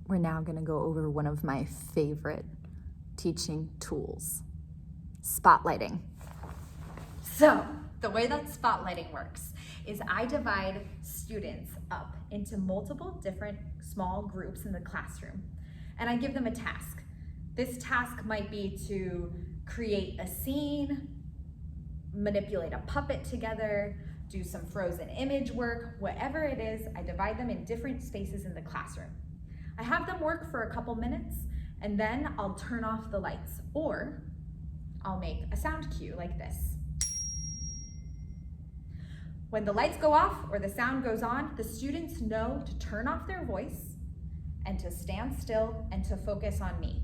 we're now going to go over one of my favorite teaching tools, spotlighting. So the way that spotlighting works is I divide students up into multiple different small groups in the classroom, and I give them a task. This task might be to create a scene, manipulate a puppet together, do some frozen image work, whatever it is. I divide them in different spaces in the classroom. I have them work for a couple minutes, and then I'll turn off the lights, or I'll make a sound cue like this. When the lights go off or the sound goes on, the students know to turn off their voice and to stand still and to focus on me.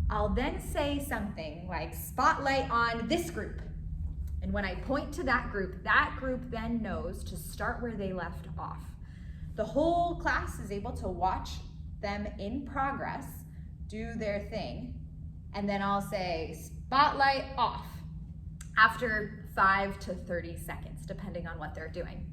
I'll then say something like, spotlight on this group. And when I point to that group then knows to start where they left off. The whole class is able to watch them in progress do their thing, and then I'll say, spotlight off, after 5 to 30 seconds, depending on what they're doing.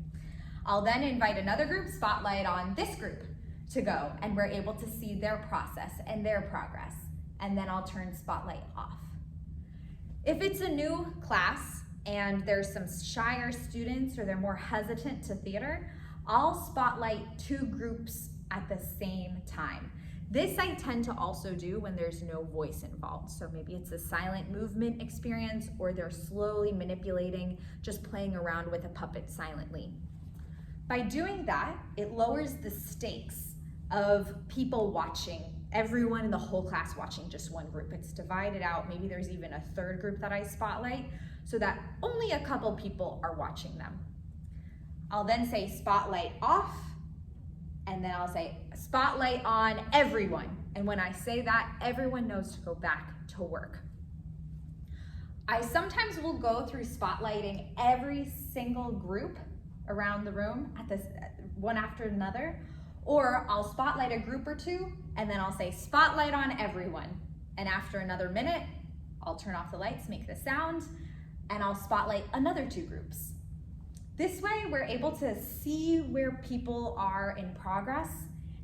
I'll then invite another group, spotlight on this group, to go, and we're able to see their process and their progress, and then I'll turn spotlight off. If it's a new class and there's some shyer students or they're more hesitant to theater, I'll spotlight 2 groups at the same time. This I tend to also do when there's no voice involved. So maybe it's a silent movement experience, or they're slowly manipulating, just playing around with a puppet silently. By doing that, it lowers the stakes of people watching, everyone in the whole class watching just one group. It's divided out. Maybe there's even a third group that I spotlight so that only a couple people are watching them. I'll then say spotlight off, and then I'll say spotlight on everyone. And when I say that, everyone knows to go back to work. I sometimes will go through spotlighting every single group around the room at this one after another, or I'll spotlight a group or 2, and then I'll say spotlight on everyone. And after another minute, I'll turn off the lights, make the sound, and I'll spotlight another 2 groups. This way, we're able to see where people are in progress,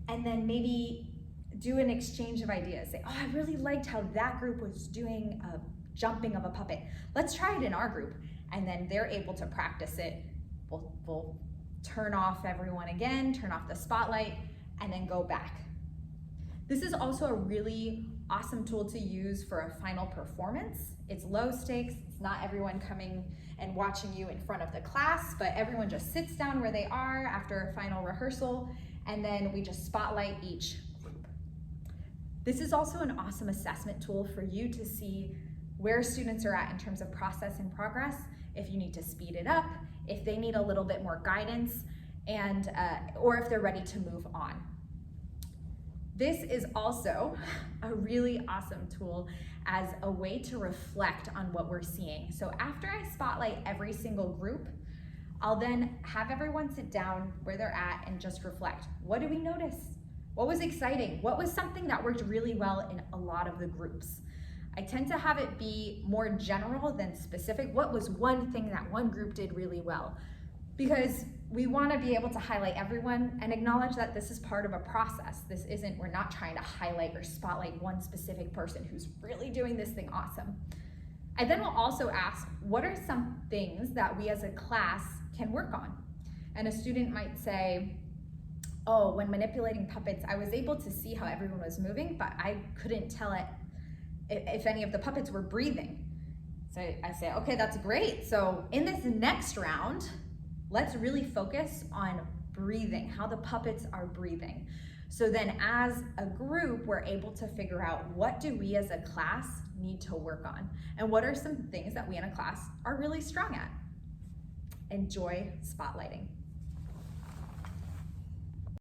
and then maybe do an exchange of ideas. Say, oh, I really liked how that group was doing a jumping of a puppet. Let's try it in our group. And then they're able to practice it. We'll turn off everyone again, turn off the spotlight, and then go back. This is also a really awesome tool to use for a final performance. It's low stakes. It's not everyone coming and watching you in front of the class, but everyone just sits down where they are after a final rehearsal, and then we just spotlight each group. This is also an awesome assessment tool for you to see where students are at in terms of process and progress, if you need to speed it up, if they need a little bit more guidance, and or if they're ready to move on. This is also a really awesome tool as a way to reflect on what we're seeing. So after I spotlight every single group, I'll then have everyone sit down where they're at and just reflect. What did we notice? What was exciting? What was something that worked really well in a lot of the groups? I tend to have it be more general than specific. What was one thing that one group did really well? Because we want to be able to highlight everyone and acknowledge that this is part of a process. We're not trying to highlight or spotlight one specific person who's really doing this thing awesome. I then will also ask, what are some things that we as a class can work on? And a student might say, oh, when manipulating puppets, I was able to see how everyone was moving, but I couldn't tell if any of the puppets were breathing. So I say, okay, that's great. So in this next round, let's really focus on breathing, how the puppets are breathing. So then as a group, we're able to figure out, what do we as a class need to work on? And what are some things that we in a class are really strong at? Enjoy spotlighting.